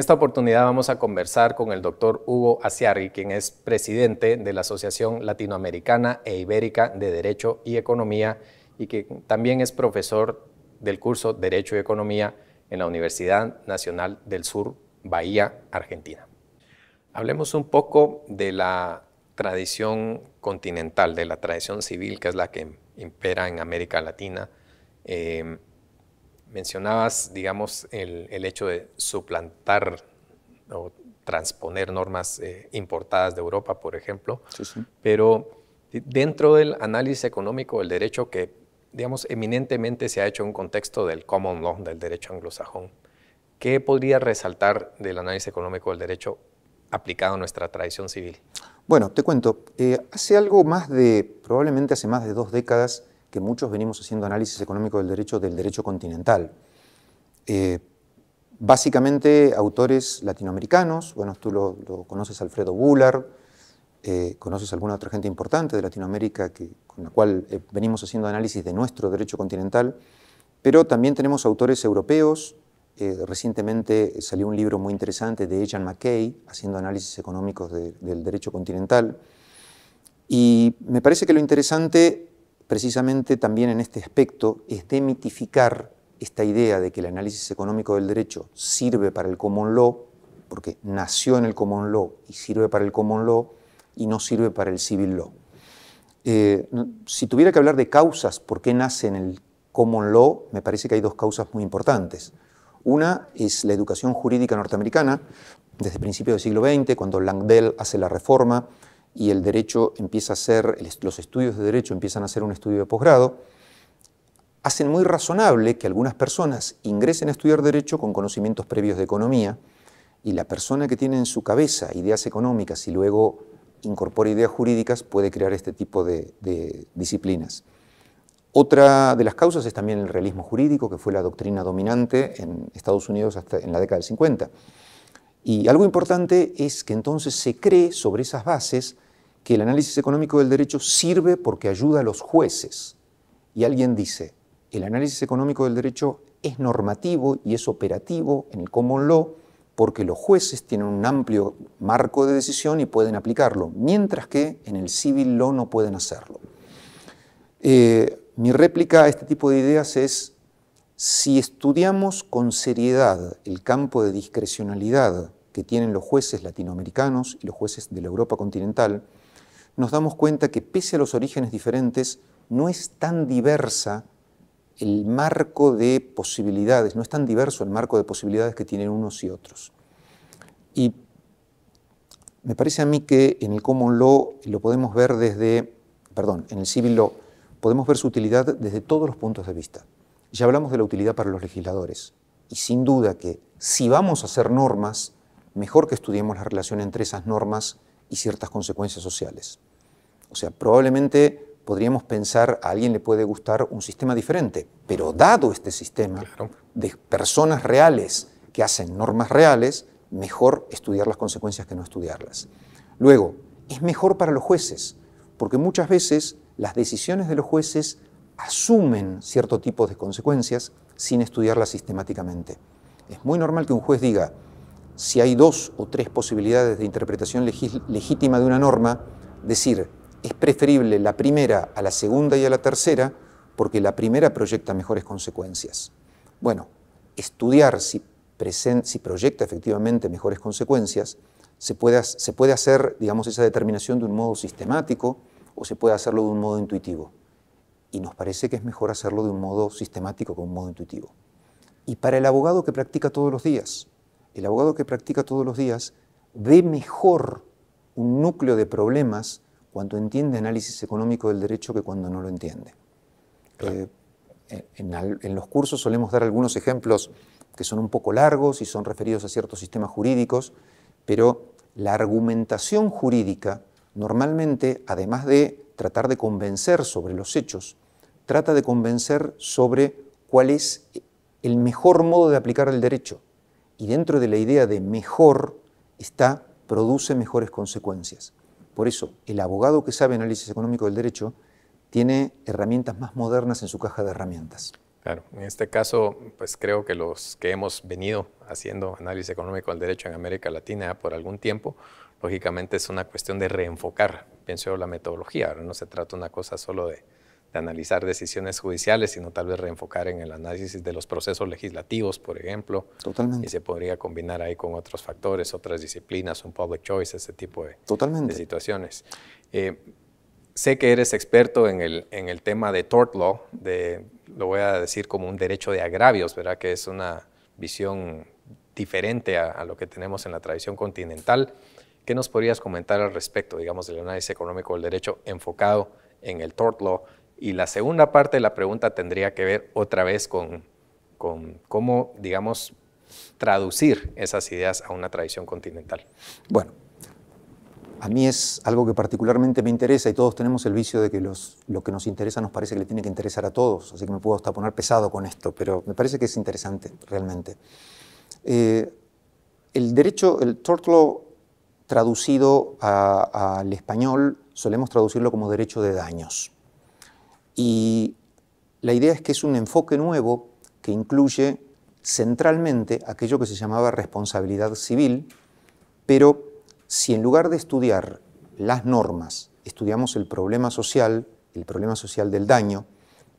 esta oportunidad vamos a conversar con el doctor Hugo Aciarri, quien es presidente de la Asociación Latinoamericana e Ibérica de Derecho y Economía y que también es profesor del curso Derecho y Economía en la Universidad Nacional del Sur, Bahía, Argentina. Hablemos un poco de la tradición continental, de la tradición civil, que es la que impera en América Latina. Mencionabas, digamos, el hecho de suplantar o transponer normas importadas de Europa, por ejemplo, Sí. pero dentro del análisis económico del derecho que, digamos, eminentemente se ha hecho en un contexto del common law, del derecho anglosajón, ¿qué podría resaltar del análisis económico del derecho aplicado a nuestra tradición civil? Bueno, te cuento, probablemente hace más de 2 décadas, que muchos venimos haciendo análisis económico del derecho continental. Básicamente autores latinoamericanos, bueno, tú lo conoces, Alfredo Bullard, conoces alguna otra gente importante de Latinoamérica con la cual venimos haciendo análisis de nuestro derecho continental, pero también tenemos autores europeos. Recientemente salió un libro muy interesante de Ian McKay, haciendo análisis económicos del derecho continental. Y me parece que lo interesante, precisamente también en este aspecto, es demitificar esta idea de que el análisis económico del derecho sirve para el common law, porque nació en el common law y sirve para el common law, y no sirve para el civil law. Si tuviera que hablar de causas por qué nace en el common law, me parece que hay 2 causas muy importantes. Una es la educación jurídica norteamericana, desde principios del siglo XX, cuando Langdell hace la reforma y el derecho empieza a ser, los estudios de derecho empiezan a ser un estudio de posgrado, hacen muy razonable que algunas personas ingresen a estudiar derecho con conocimientos previos de economía, y la persona que tiene en su cabeza ideas económicas y luego incorpora ideas jurídicas puede crear este tipo de disciplinas. Otra de las causas es también el realismo jurídico, que fue la doctrina dominante en Estados Unidos hasta en la década del 50. Y algo importante es que entonces se cree sobre esas bases que el análisis económico del derecho sirve porque ayuda a los jueces. Y alguien dice, el análisis económico del derecho es normativo y es operativo en el common law porque los jueces tienen un amplio marco de decisión y pueden aplicarlo, mientras que en el civil law no pueden hacerlo. Mi réplica a este tipo de ideas es, si estudiamos con seriedad el campo de discrecionalidad que tienen los jueces latinoamericanos y los jueces de la Europa continental, nos damos cuenta que pese a los orígenes diferentes, no es tan diversa el marco de posibilidades, no es tan diverso el marco de posibilidades que tienen unos y otros. Y me parece a mí que en el common law lo podemos ver en el civil law, podemos ver su utilidad desde todos los puntos de vista. Ya hablamos de la utilidad para los legisladores, y sin duda que si vamos a hacer normas, mejor que estudiemos la relación entre esas normas y ciertas consecuencias sociales. O sea, probablemente podríamos pensar, a alguien le puede gustar un sistema diferente, pero dado este sistema de personas reales que hacen normas reales, mejor estudiar las consecuencias que no estudiarlas. Luego, es mejor para los jueces, porque muchas veces las decisiones de los jueces asumen cierto tipo de consecuencias sin estudiarlas sistemáticamente. Es muy normal que un juez diga, si hay 2 o 3 posibilidades de interpretación legítima de una norma, decir, es preferible la primera a la segunda y a la tercera porque la primera proyecta mejores consecuencias. Bueno, estudiar si proyecta efectivamente mejores consecuencias, se puede hacer, digamos, esa determinación de un modo sistemático o se puede hacerlo de un modo intuitivo. Y nos parece que es mejor hacerlo de un modo sistemático que de un modo intuitivo. Y para el abogado que practica todos los días, el abogado que practica todos los días ve mejor un núcleo de problemas cuando entiende análisis económico del derecho que cuando no lo entiende. Claro. En los cursos solemos dar algunos ejemplos que son un poco largos y son referidos a ciertos sistemas jurídicos, pero la argumentación jurídica normalmente, además de tratar de convencer sobre los hechos, trata de convencer sobre cuál es el mejor modo de aplicar el derecho. Y dentro de la idea de mejor produce mejores consecuencias. Por eso, el abogado que sabe análisis económico del derecho tiene herramientas más modernas en su caja de herramientas. Claro, en este caso, pues creo que los que hemos venido haciendo análisis económico del derecho en América Latina por algún tiempo, lógicamente es una cuestión de reenfocar, pienso yo, la metodología. Ahora no se trata una cosa solo de analizar decisiones judiciales, sino tal vez reenfocar en el análisis de los procesos legislativos, por ejemplo. Totalmente. Y se podría combinar ahí con otros factores, otras disciplinas, un public choice, ese tipo de situaciones. Sé que eres experto en el tema de tort law, lo voy a decir como un derecho de agravios, ¿verdad? Que es una visión diferente a lo que tenemos en la tradición continental. ¿Qué nos podrías comentar al respecto, digamos, del análisis económico del derecho enfocado en el tort law? Y la segunda parte de la pregunta tendría que ver otra vez con cómo, digamos, traducir esas ideas a una tradición continental. Bueno, a mí es algo que particularmente me interesa y todos tenemos el vicio de que lo que nos interesa nos parece que le tiene que interesar a todos, así que me puedo hasta poner pesado con esto, pero me parece que es interesante realmente. El derecho, el tort law traducido al español, solemos traducirlo como derecho de daños. Y la idea es que es un enfoque nuevo que incluye centralmente aquello que se llamaba responsabilidad civil, pero si en lugar de estudiar las normas, estudiamos el problema social del daño,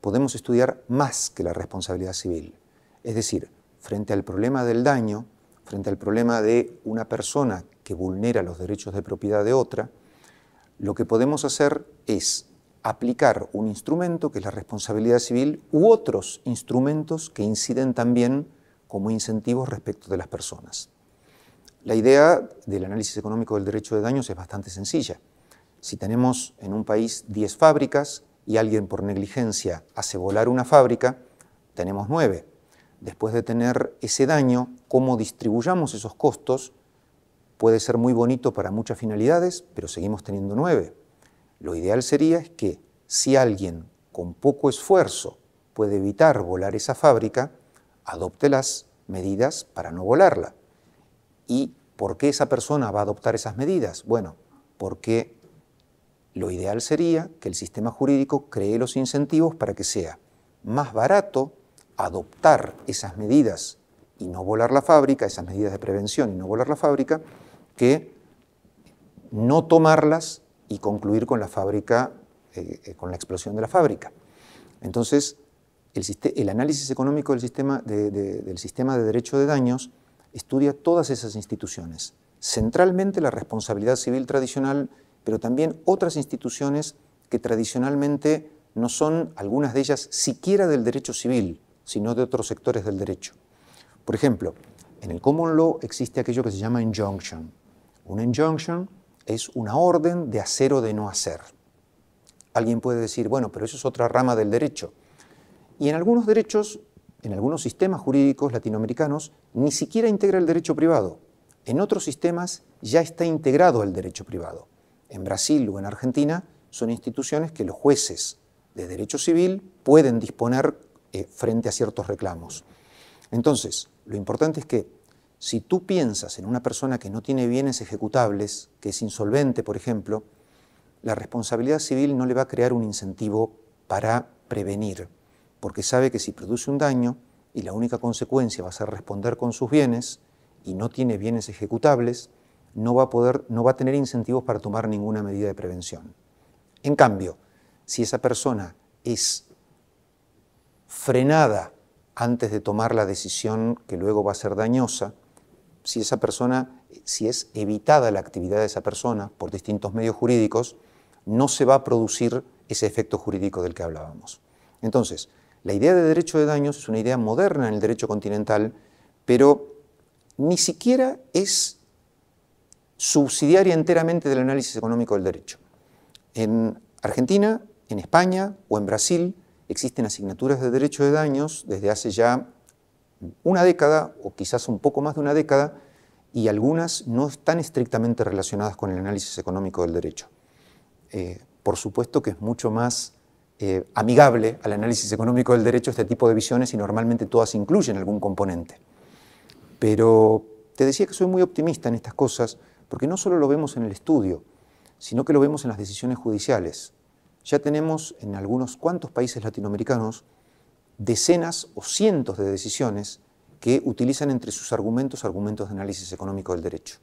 podemos estudiar más que la responsabilidad civil. Es decir, frente al problema del daño, frente al problema de una persona que vulnera los derechos de propiedad de otra, lo que podemos hacer es aplicar un instrumento que es la responsabilidad civil u otros instrumentos que inciden también como incentivos respecto de las personas. La idea del análisis económico del derecho de daños es bastante sencilla. Si tenemos en un país 10 fábricas y alguien por negligencia hace volar una fábrica, tenemos 9. Después de tener ese daño, cómo distribuyamos esos costos puede ser muy bonito para muchas finalidades, pero seguimos teniendo 9. Lo ideal sería es que si alguien con poco esfuerzo puede evitar volar esa fábrica, adopte las medidas para no volarla. ¿Y por qué esa persona va a adoptar esas medidas? Bueno, porque lo ideal sería que el sistema jurídico cree los incentivos para que sea más barato adoptar esas medidas y no volar la fábrica, esas medidas de prevención y no volar la fábrica, que no tomarlas y concluir con la fábrica, con la explosión de la fábrica. Entonces, el análisis económico del sistema de derecho de daños estudia todas esas instituciones, centralmente la responsabilidad civil tradicional, pero también otras instituciones que tradicionalmente no son, algunas de ellas, siquiera del derecho civil, sino de otros sectores del derecho. Por ejemplo, en el common law existe aquello que se llama injunction. Una injunction es una orden de hacer o de no hacer. Alguien puede decir, bueno, pero eso es otra rama del derecho. Y en algunos derechos, en algunos sistemas jurídicos latinoamericanos, ni siquiera integra el derecho privado. En otros sistemas ya está integrado el derecho privado. En Brasil o en Argentina son instituciones que los jueces de derecho civil pueden disponer frente a ciertos reclamos. Entonces, lo importante es que si tú piensas en una persona que no tiene bienes ejecutables, que es insolvente, por ejemplo, la responsabilidad civil no le va a crear un incentivo para prevenir, porque sabe que si produce un daño y la única consecuencia va a ser responder con sus bienes y no tiene bienes ejecutables, no va a tener incentivos para tomar ninguna medida de prevención. En cambio, si esa persona es frenada antes de tomar la decisión que luego va a ser dañosa, si es evitada la actividad de esa persona por distintos medios jurídicos, no se va a producir ese efecto jurídico del que hablábamos. Entonces, la idea de derecho de daños es una idea moderna en el derecho continental, pero ni siquiera es subsidiaria enteramente del análisis económico del derecho. En Argentina, en España o en Brasil existen asignaturas de derecho de daños desde hace ya una década o quizás un poco más de una década, y algunas no están estrictamente relacionadas con el análisis económico del derecho. Por supuesto que es mucho más amigable al análisis económico del derecho este tipo de visiones y normalmente todas incluyen algún componente. Pero te decía que soy muy optimista en estas cosas porque no solo lo vemos en el estudio, sino que lo vemos en las decisiones judiciales. Ya tenemos en algunos cuantos países latinoamericanos decenas o cientos de decisiones que utilizan entre sus argumentos de análisis económico del derecho.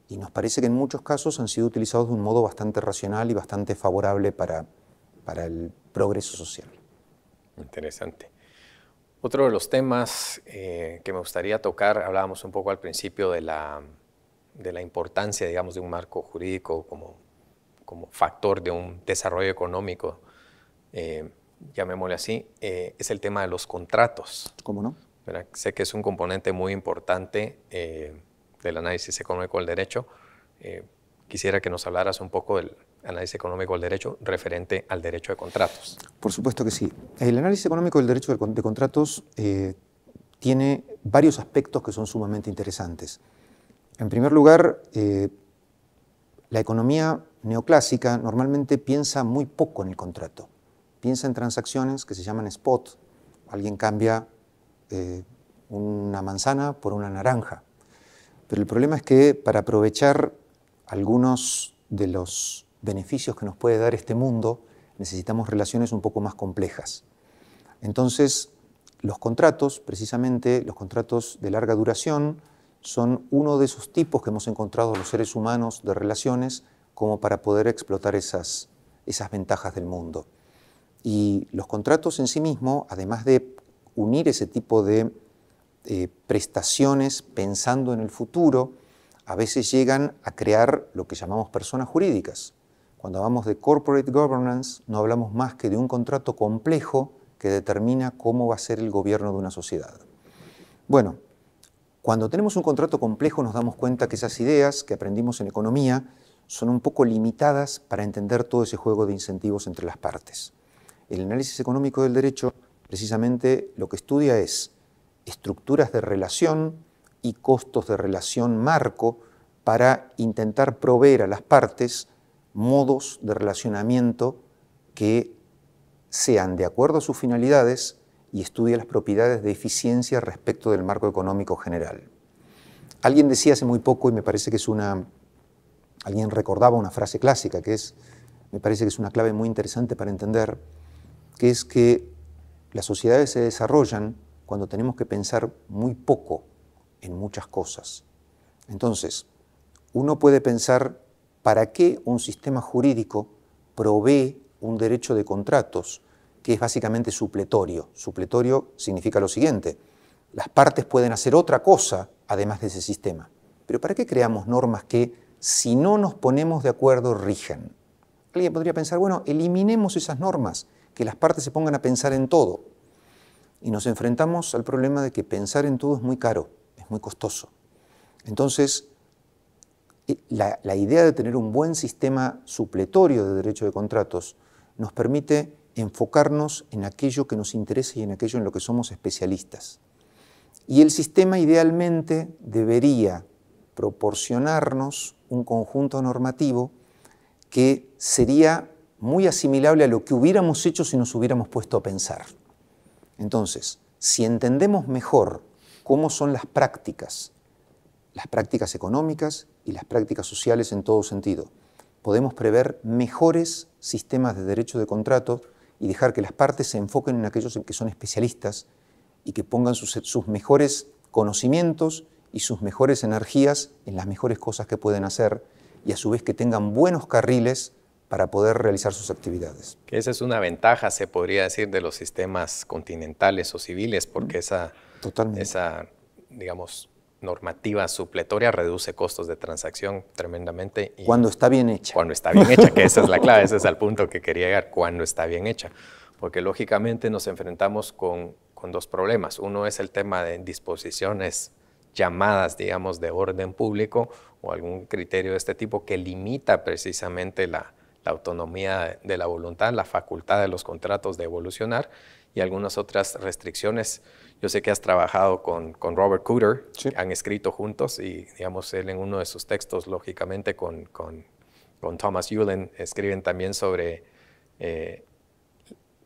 Y nos parece que en muchos casos han sido utilizados de un modo bastante racional y bastante favorable para el progreso social. Interesante. Otro de los temas que me gustaría tocar, hablábamos un poco al principio de la importancia, digamos, de un marco jurídico como factor de un desarrollo económico, llamémosle así, es el tema de los contratos. ¿Cómo no? ¿Verdad? Sé que es un componente muy importante del análisis económico del derecho. Quisiera que nos hablaras un poco del análisis económico del derecho referente al derecho de contratos. Por supuesto que sí. El análisis económico del derecho de contratos tiene varios aspectos que son sumamente interesantes. En primer lugar, la economía neoclásica normalmente piensa muy poco en el contrato. Piensa en transacciones que se llaman spot. Alguien cambia una manzana por una naranja. Pero el problema es que para aprovechar algunos de los beneficios que nos puede dar este mundo, necesitamos relaciones un poco más complejas. Entonces, los contratos, precisamente los contratos de larga duración, son uno de esos tipos que hemos encontrado los seres humanos de relaciones como para poder explotar esas ventajas del mundo. Y los contratos en sí mismos, además de unir ese tipo de prestaciones pensando en el futuro, a veces llegan a crear lo que llamamos personas jurídicas. Cuando hablamos de corporate governance, no hablamos más que de un contrato complejo que determina cómo va a ser el gobierno de una sociedad. Bueno, cuando tenemos un contrato complejo nos damos cuenta que esas ideas que aprendimos en economía son un poco limitadas para entender todo ese juego de incentivos entre las partes. El análisis económico del derecho precisamente lo que estudia es estructuras de relación y costos de relación marco para intentar proveer a las partes modos de relacionamiento que sean de acuerdo a sus finalidades y estudia las propiedades de eficiencia respecto del marco económico general. Alguien decía hace muy poco, y me parece que es alguien recordaba una frase clásica, me parece que es una clave muy interesante para entender, que es que las sociedades se desarrollan cuando tenemos que pensar muy poco en muchas cosas. Entonces, uno puede pensar para qué un sistema jurídico provee un derecho de contratos que es básicamente supletorio. Supletorio significa lo siguiente: las partes pueden hacer otra cosa además de ese sistema. Pero ¿para qué creamos normas que, si no nos ponemos de acuerdo, rigen? Alguien podría pensar, bueno, eliminemos esas normas, que las partes se pongan a pensar en todo. Y nos enfrentamos al problema de que pensar en todo es muy caro, es muy costoso. Entonces, la idea de tener un buen sistema supletorio de derecho de contratos nos permite enfocarnos en aquello que nos interesa y en aquello en lo que somos especialistas. Y el sistema idealmente debería proporcionarnos un conjunto normativo que sería muy asimilable a lo que hubiéramos hecho si nos hubiéramos puesto a pensar. Entonces, si entendemos mejor cómo son las prácticas económicas y las prácticas sociales en todo sentido, podemos prever mejores sistemas de derecho de contrato y dejar que las partes se enfoquen en aquellos en que son especialistas y que pongan sus mejores conocimientos y sus mejores energías en las mejores cosas que pueden hacer y a su vez que tengan buenos carriles para poder realizar sus actividades. Que esa es una ventaja, se podría decir, de los sistemas continentales o civiles, porque esa, digamos, normativa supletoria reduce costos de transacción tremendamente. Y cuando está bien hecha. Cuando está bien hecha, que esa es la clave, ese es el punto que quería llegar, cuando está bien hecha. Porque lógicamente nos enfrentamos con dos problemas. Uno es el tema de disposiciones llamadas, digamos, de orden público o algún criterio de este tipo que limita precisamente la autonomía de la voluntad, la facultad de los contratos de evolucionar y algunas otras restricciones. Yo sé que has trabajado con Robert Cooter, sí. Han escrito juntos y, digamos, él en uno de sus textos, lógicamente, con Thomas Ulen, escriben también sobre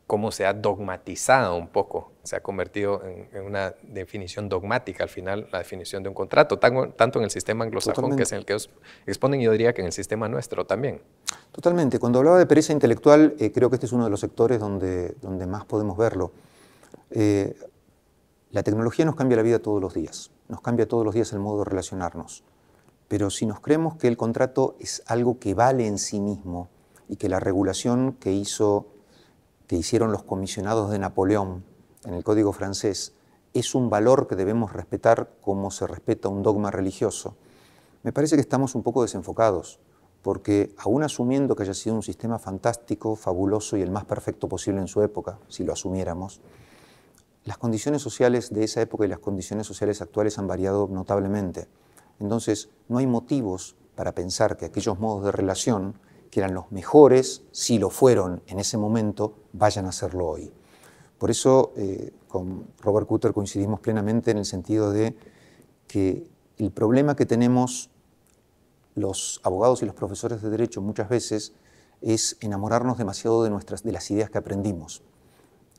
cómo se ha dogmatizado un poco, se ha convertido en una definición dogmática al final, la definición de un contrato, tanto en el sistema anglosajón, Totalmente. que es en el que ellos exponen, y yo diría que en el sistema nuestro también. Totalmente. Cuando hablaba de pereza intelectual, creo que este es uno de los sectores donde más podemos verlo. La tecnología nos cambia la vida todos los días, nos cambia todos los días el modo de relacionarnos, pero si nos creemos que el contrato es algo que vale en sí mismo y que la regulación que hicieron los comisionados de Napoleón en el Código francés es un valor que debemos respetar como se respeta un dogma religioso, me parece que estamos un poco desenfocados, porque aún asumiendo que haya sido un sistema fantástico, fabuloso y el más perfecto posible en su época, si lo asumiéramos, las condiciones sociales de esa época y las condiciones sociales actuales han variado notablemente. Entonces, no hay motivos para pensar que aquellos modos de relación, que eran los mejores, si lo fueron en ese momento, vayan a serlo hoy. Por eso, con Robert Kutter coincidimos plenamente en el sentido de que el problema que tenemos los abogados y los profesores de derecho muchas veces es enamorarnos demasiado de las ideas que aprendimos.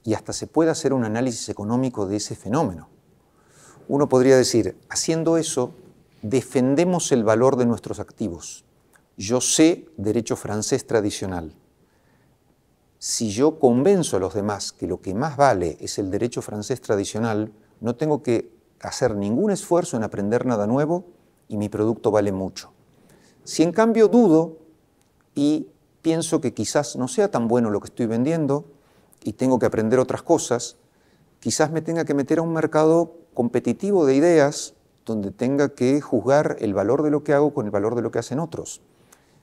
Y hasta se puede hacer un análisis económico de ese fenómeno. Uno podría decir, haciendo eso, defendemos el valor de nuestros activos. Yo sé derecho francés tradicional. Si yo convenzo a los demás que lo que más vale es el derecho francés tradicional, no tengo que hacer ningún esfuerzo en aprender nada nuevo y mi producto vale mucho. Si en cambio dudo y pienso que quizás no sea tan bueno lo que estoy vendiendo y tengo que aprender otras cosas, quizás me tenga que meter a un mercado competitivo de ideas donde tenga que juzgar el valor de lo que hago con el valor de lo que hacen otros.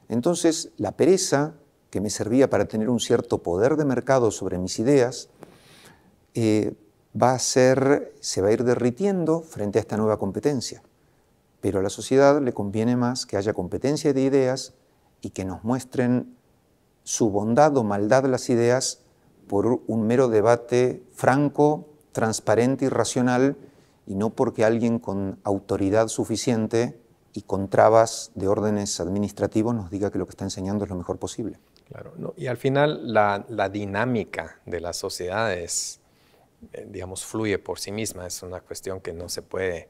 Entonces, la pereza que me servía para tener un cierto poder de mercado sobre mis ideas, se va a ir derritiendo frente a esta nueva competencia. Pero a la sociedad le conviene más que haya competencia de ideas y que nos muestren su bondad o maldad las ideas por un mero debate franco, transparente y racional, y no porque alguien con autoridad suficiente y con trabas de órdenes administrativos nos diga que lo que está enseñando es lo mejor posible. Claro, no, y al final la dinámica de las sociedades, digamos, fluye por sí misma. Es una cuestión que no se puede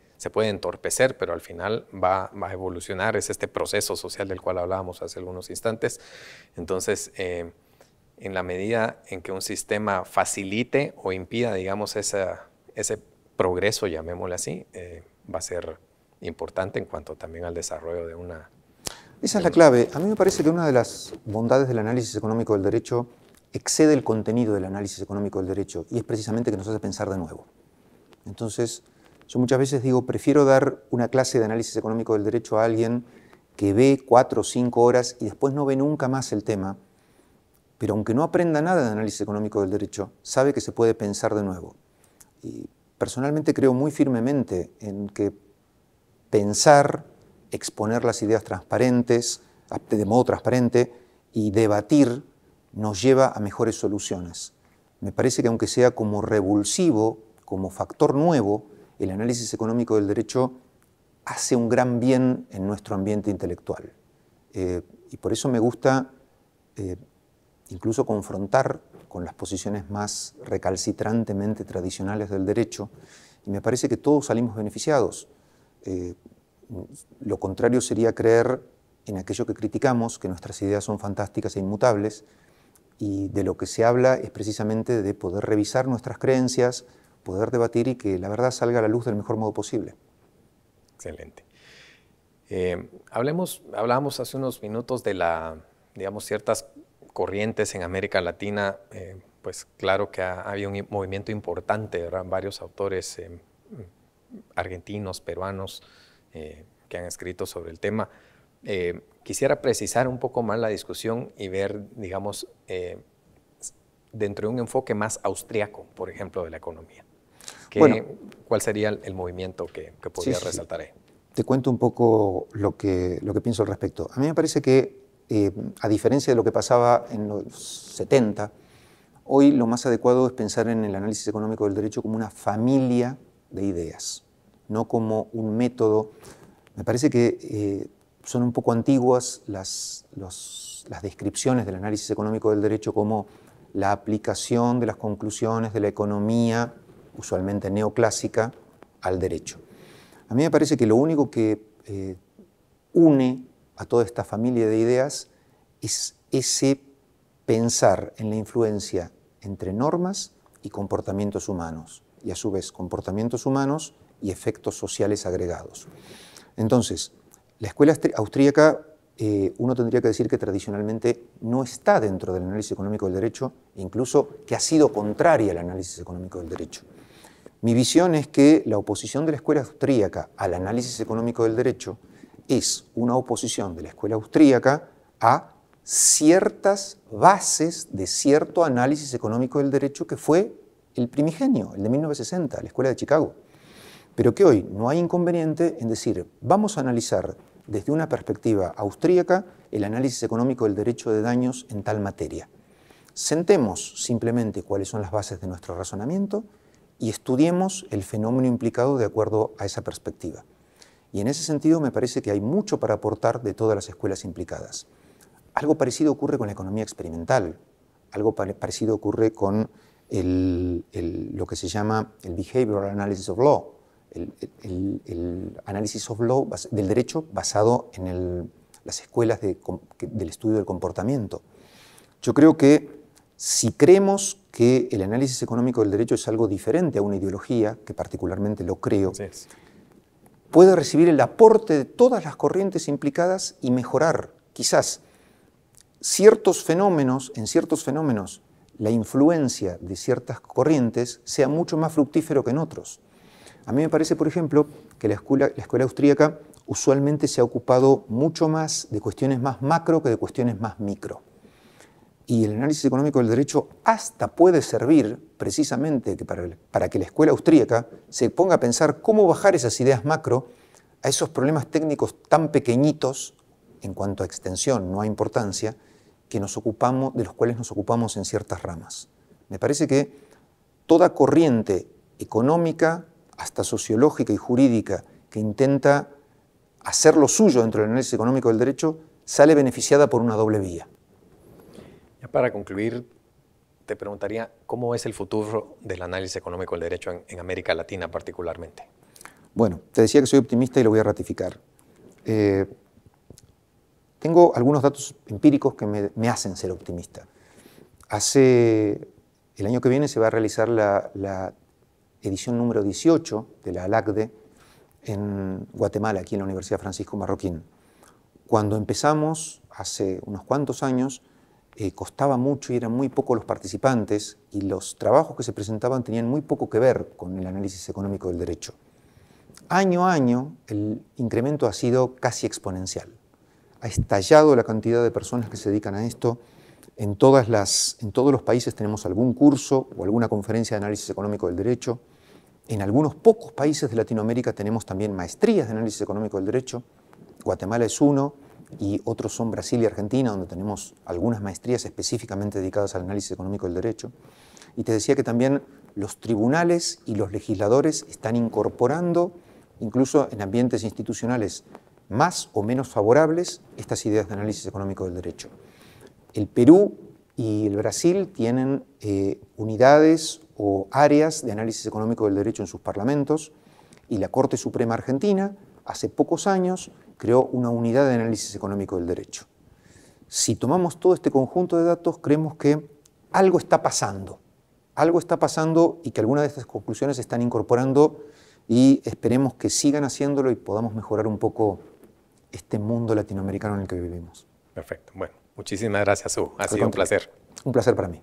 entorpecer, pero al final va a evolucionar. Es este proceso social del cual hablábamos hace algunos instantes. Entonces, en la medida en que un sistema facilite o impida, digamos, ese progreso, llamémosle así, va a ser importante en cuanto también al desarrollo de una... Esa es la clave. A mí me parece que una de las bondades del análisis económico del derecho excede el contenido del análisis económico del derecho y es precisamente que nos hace pensar de nuevo. Entonces, yo muchas veces digo, prefiero dar una clase de análisis económico del derecho a alguien que ve 4 o 5 horas y después no ve nunca más el tema, pero aunque no aprenda nada de análisis económico del derecho, sabe que se puede pensar de nuevo. Y personalmente creo muy firmemente en que pensar, exponer las ideas transparentes, de modo transparente, y debatir nos lleva a mejores soluciones. Me parece que aunque sea como revulsivo, como factor nuevo, el análisis económico del derecho hace un gran bien en nuestro ambiente intelectual. Y por eso me gusta incluso confrontar con las posiciones más recalcitrantemente tradicionales del derecho, y me parece que todos salimos beneficiados. Lo contrario sería creer en aquello que criticamos, que nuestras ideas son fantásticas e inmutables, y de lo que se habla es precisamente de poder revisar nuestras creencias, poder debatir y que la verdad salga a la luz del mejor modo posible. Excelente. Hablábamos hace unos minutos de digamos, ciertas corrientes en América Latina. Pues claro que ha habido un movimiento importante, ¿verdad? Varios autores argentinos, peruanos, que han escrito sobre el tema. Quisiera precisar un poco más la discusión y ver, digamos, dentro de un enfoque más austriaco, por ejemplo, de la economía. ¿Cuál sería el movimiento que podría resaltar ahí? Te cuento un poco lo que pienso al respecto. A mí me parece que, a diferencia de lo que pasaba en los 70, hoy lo más adecuado es pensar en el análisis económico del derecho como una familia de ideas, no como un método. Me parece que son un poco antiguas las descripciones del análisis económico del derecho como la aplicación de las conclusiones de la economía, usualmente neoclásica, al derecho. A mí me parece que lo único que une a toda esta familia de ideas es ese pensar en la influencia entre normas y comportamientos humanos, y a su vez comportamientos humanos y efectos sociales agregados. Entonces, la escuela austríaca, uno tendría que decir que tradicionalmente no está dentro del análisis económico del derecho, incluso que ha sido contraria al análisis económico del derecho. Mi visión es que la oposición de la escuela austríaca al análisis económico del derecho es una oposición de la escuela austríaca a ciertas bases de cierto análisis económico del derecho que fue el primigenio, el de 1960, la Escuela de Chicago. Pero que hoy no hay inconveniente en decir, vamos a analizar desde una perspectiva austríaca el análisis económico del derecho de daños en tal materia. Sentemos simplemente cuáles son las bases de nuestro razonamiento y estudiemos el fenómeno implicado de acuerdo a esa perspectiva. Y en ese sentido me parece que hay mucho para aportar de todas las escuelas implicadas. Algo parecido ocurre con la economía experimental, algo parecido ocurre con lo que se llama el Behavioral Analysis of Law, el análisis of law del derecho basado en las escuelas del estudio del comportamiento. Yo creo que si creemos que el análisis económico del derecho es algo diferente a una ideología, que particularmente lo creo, puede recibir el aporte de todas las corrientes implicadas y mejorar, quizás, en ciertos fenómenos, la influencia de ciertas corrientes sea mucho más fructífero que en otros. A mí me parece, por ejemplo, que la escuela austríaca usualmente se ha ocupado mucho más de cuestiones más macro que de cuestiones más micro. Y el análisis económico del derecho hasta puede servir precisamente para que la escuela austríaca se ponga a pensar cómo bajar esas ideas macro a esos problemas técnicos tan pequeñitos en cuanto a extensión, no a importancia, de los cuales nos ocupamos en ciertas ramas. Me parece que toda corriente económica, hasta sociológica y jurídica, que intenta hacer lo suyo dentro del análisis económico del derecho, sale beneficiada por una doble vía. Ya para concluir, te preguntaría, ¿cómo es el futuro del análisis económico del derecho en América Latina particularmente? Bueno, te decía que soy optimista y lo voy a ratificar. Tengo algunos datos empíricos que me hacen ser optimista. El año que viene se va a realizar la edición número 18 de la ALACDE en Guatemala, aquí en la Universidad Francisco Marroquín. Cuando empezamos, hace unos cuantos años, costaba mucho y eran muy pocos los participantes y los trabajos que se presentaban tenían muy poco que ver con el análisis económico del derecho. Año a año el incremento ha sido casi exponencial. Ha estallado la cantidad de personas que se dedican a esto. En todos los países tenemos algún curso o alguna conferencia de análisis económico del derecho. En algunos pocos países de Latinoamérica tenemos también maestrías de análisis económico del derecho. Guatemala es uno y otros son Brasil y Argentina, donde tenemos algunas maestrías específicamente dedicadas al análisis económico del derecho. Y te decía que también los tribunales y los legisladores están incorporando, incluso en ambientes institucionales más o menos favorables, estas ideas de análisis económico del derecho. El Perú y el Brasil tienen unidades o áreas de análisis económico del derecho en sus parlamentos, y la Corte Suprema Argentina hace pocos años creó una unidad de análisis económico del derecho. Si tomamos todo este conjunto de datos, creemos que algo está pasando y que algunas de estas conclusiones se están incorporando, y esperemos que sigan haciéndolo y podamos mejorar un poco este mundo latinoamericano en el que vivimos. Perfecto. Bueno, muchísimas gracias, Hugo. Ha sido un placer. Un placer para mí.